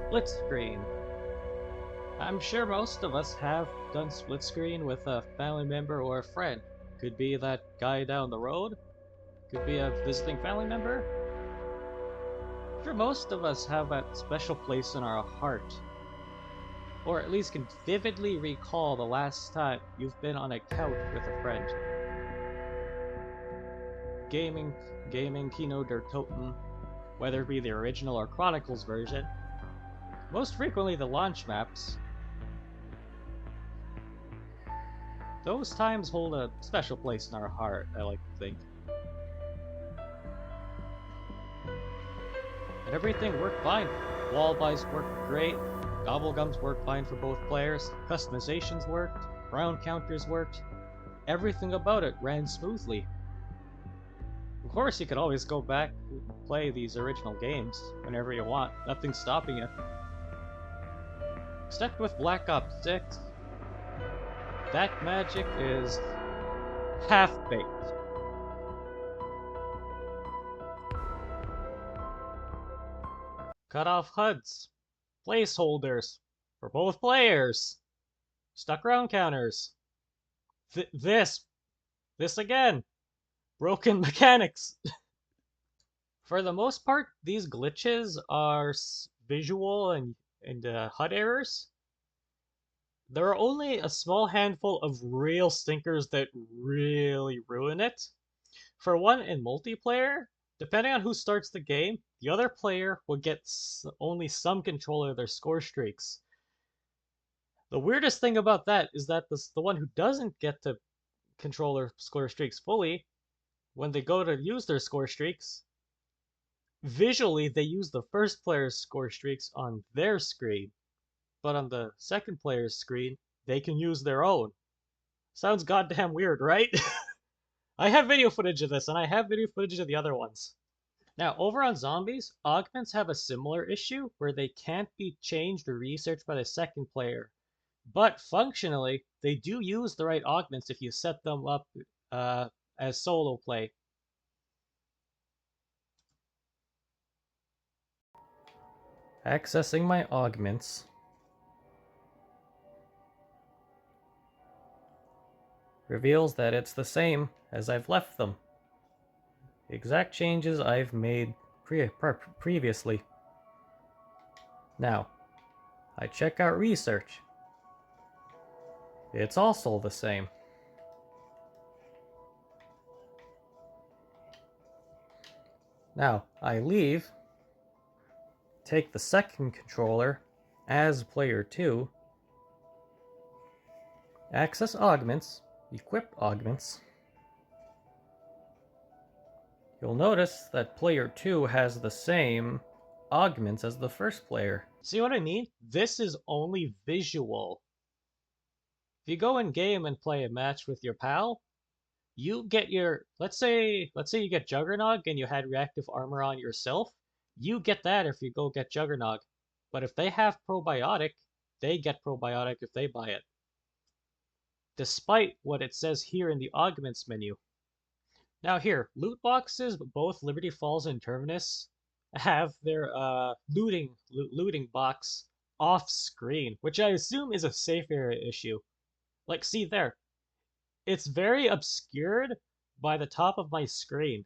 Split screen. I'm sure most of us have done split screen with a family member or a friend. Could be that guy down the road, could be a visiting family member. I'm sure most of us have that special place in our heart, or at least can vividly recall the last time you've been on a couch with a friend. Gaming Kino der Toten, whether it be the original or Chronicles version, most frequently the launch maps. Those times hold a special place in our heart, I like to think. And everything worked fine. Wall buys worked great, gobblegums worked fine for both players, customizations worked, round counters worked, everything about it ran smoothly. Of course, you could always go back and play these original games whenever you want, nothing's stopping you. Except with Black Ops 6, that magic is half-baked. Cut off HUDs, placeholders for both players, stuck round counters. This again, broken mechanics. For the most part, these glitches are visual and HUD errors. There are only a small handful of real stinkers that really ruin it. For one, in multiplayer, depending on who starts the game, the other player will get only some control of their score streaks. The weirdest thing about that is that the one who doesn't get to control their score streaks fully, when they go to use their score streaks, visually they use the first player's score streaks on their screen, but on the second player's screen, they can use their own. Sounds goddamn weird, right? I have video footage of this, and I have video footage of the other ones. Now, over on zombies, augments have a similar issue where they can't be changed or researched by the second player. But functionally, they do use the right augments if you set them up as solo play. Accessing my augments. Reveals that it's the same as I've left them. The exact changes I've made previously. Now, I check out research. It's also the same. Now, I leave, take the second controller as player 2, access augments, equip augments. You'll notice that player 2 has the same augments as the first player. See what I mean? This is only visual. If you go in game and play a match with your pal, you get your, let's say you get Juggernog and you had reactive armor on yourself, you get that if you go get Juggernog. But if they have probiotic, they get probiotic if they buy it. Despite what it says here in the augments menu. Now here, loot boxes, both Liberty Falls and Terminus have their looting box off screen, which I assume is a safe area issue. Like, see there, it's very obscured by the top of my screen.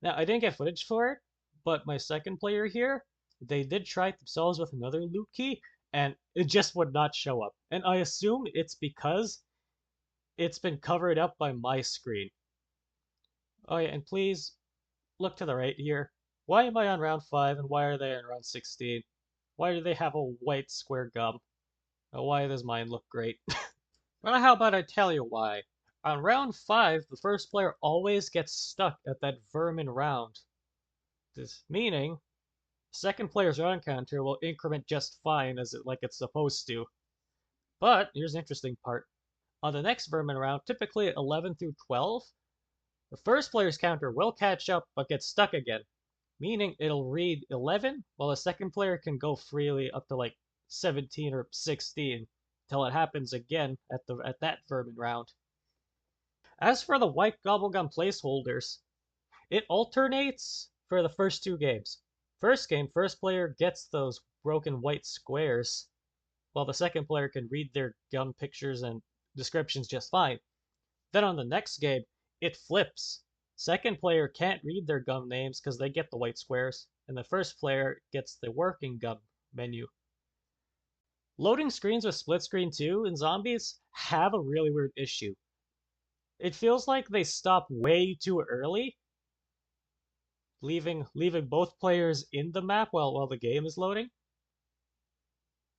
Now, I didn't get footage for it, but my second player here, they did try it themselves with another loot key, and it just would not show up. And I assume it's because it's been covered up by my screen. Oh yeah, and please look to the right here. Why am I on round 5 and why are they on round 16? Why do they have a white square gum? Why does mine look great? Well, how about I tell you why? On round 5, the first player always gets stuck at that vermin round. This meaning, second player's round counter will increment just fine like it's supposed to. But here's the interesting part. On the next vermin round, typically at 11 through 12, the first player's counter will catch up but get stuck again, meaning it'll read 11 while the second player can go freely up to like 17 or 16 till it happens again at that vermin round. As for the white gobblegum placeholders, it alternates for the first 2 games. First game, first player gets those broken white squares, while the second player can read their gum pictures and descriptions just fine. Then on the next game, it flips. Second player can't read their gum names because they get the white squares, and the first player gets the working gum menu. Loading screens with split screen 2 in Zombies have a really weird issue. It feels like they stop way too early, leaving both players in the map while the game is loading.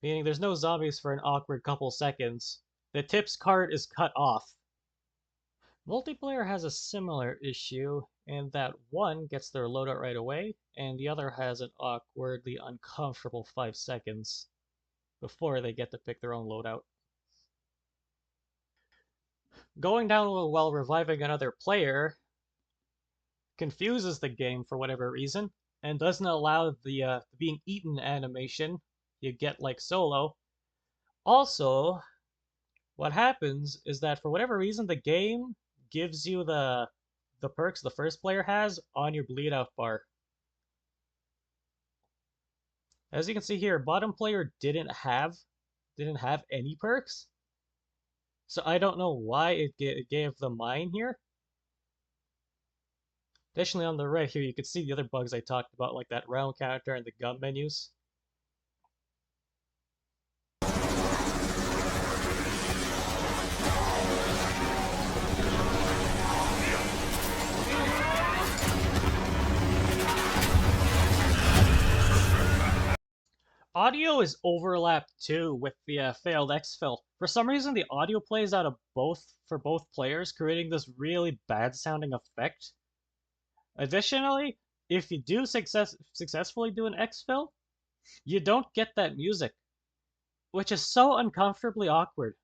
Meaning there's no zombies for an awkward couple seconds. The tip's cart is cut off. Multiplayer has a similar issue in that one gets their loadout right away, and the other has an awkwardly uncomfortable 5 seconds before they get to pick their own loadout. Going down while reviving another player confuses the game for whatever reason, and doesn't allow the being eaten animation you get like solo. Also, what happens is that for whatever reason the game gives you the perks the first player has on your bleed out bar. As you can see here, bottom player didn't have any perks. So I don't know why it gave them mine here. Additionally, on the right here, you can see the other bugs I talked about, like that round counter and the gun menus. Audio is overlapped too with the failed exfil. For some reason, the audio plays out of for both players, creating this really bad sounding effect. Additionally, if you do successfully do an exfil, you don't get that music, which is so uncomfortably awkward.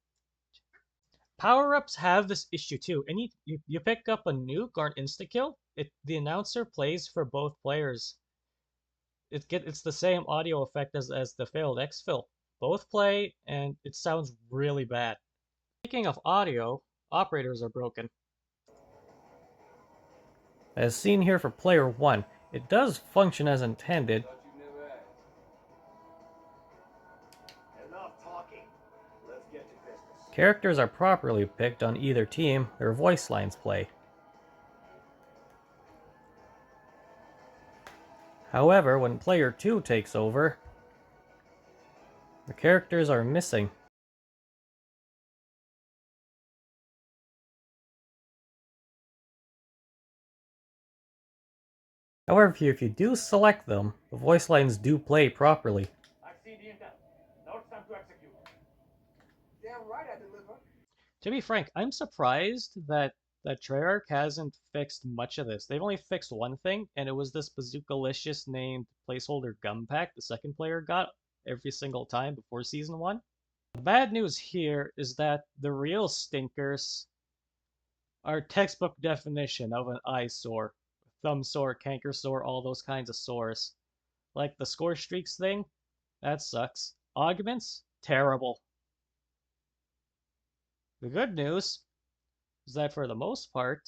Power-ups have this issue too. And you pick up a nuke or an insta-kill, the announcer plays for both players. It's the same audio effect as the failed exfil. Both play, and it sounds really bad. Speaking of audio, operators are broken. As seen here for player 1, it does function as intended. Characters are properly picked on either team, their voice lines play. However, when player 2 takes over, the characters are missing. However, if you do select them, the voice lines do play properly. To be frank, I'm surprised that Treyarch hasn't fixed much of this. They've only fixed one thing, and it was this bazookalicious named placeholder gum pack the second player got every single time before Season 1. The bad news here is that the real stinkers are textbook definition of an eyesore. Thumb sore, canker sore, all those kinds of sores. Like the score streaks thing, that sucks. Augments, terrible. The good news is that for the most part,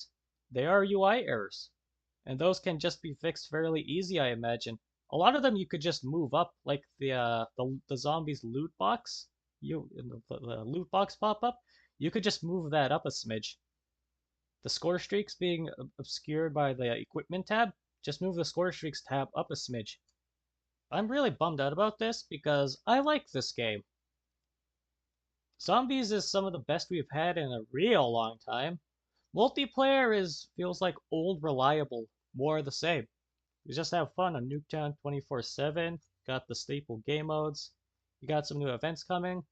they are UI errors. And those can just be fixed fairly easy, I imagine. A lot of them you could just move up, like the zombies loot box. The loot box pop up. You could just move that up a smidge. The score streaks being obscured by the equipment tab, just move the score streaks tab up a smidge. I'm really bummed out about this because I like this game. Zombies is some of the best we've had in a real long time. Multiplayer feels like old reliable, more of the same. You just have fun on Nuketown 24/7, got the staple game modes, you got some new events coming.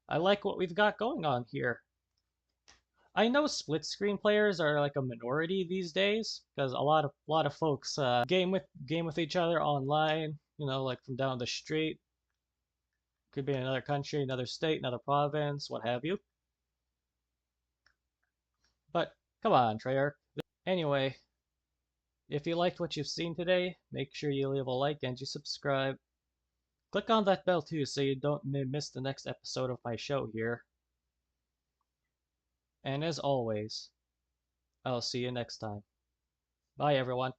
I like what we've got going on here. I know split screen players are like a minority these days because a lot of folks game with each other online. You know, like from down the street. Could be in another country, another state, another province, what have you. But come on, Treyarch. Anyway, if you liked what you've seen today, make sure you leave a like and you subscribe. Click on that bell too so you don't miss the next episode of my show here. And as always, I'll see you next time. Bye everyone.